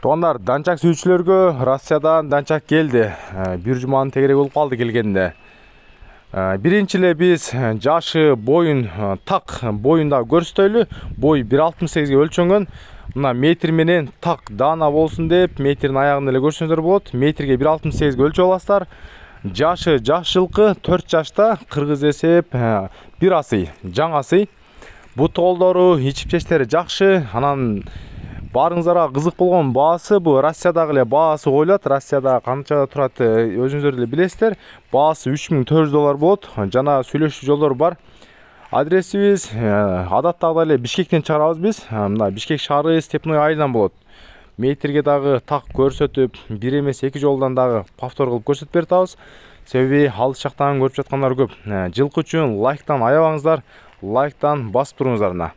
Туғандар, данчак сүйүүчүлөргө Россиядан данчак келди. Бир жуманын тегерек болуп калды келгенде. Биринчи эле биз жашы, боюн, так боюнда көрсөтөлү. Бой 1.68 ге өлчөнгөн. Мына метр менен так даана болсун деп, метрдин аягын эле көрсөңүздөр болот. Метрге 1.68 ге өлчөп аласыздар. Жашы жаш жылкы 4 жашта, кыргыз эсеп 1 асый, жаңы асый. Бут колдору, ичип чечтери жакшы. Анан барыңыздарга кызык болгон баасы, бу Россиядагы эле баасы коюлат. Россияда канча турат өзүңүздөр эле билесиздер. Баасы $3400 болот. Жана сүйлөшүү жолдору бар. Адресибиз адаттагыдай эле Бишкектен чыгарабыз биз. Мына Бишкек шаары Степной айылынан болот. Метрге дагы так көрсөтүп, бир эмес 2 жолдан дагы повтор кылып көрсөтүп берип атабыз. Себеби алыс жактан көрүп жаткандар көп. Жылкы үчүн лайктан аябаңыздар, лайктан басып туруңуздар.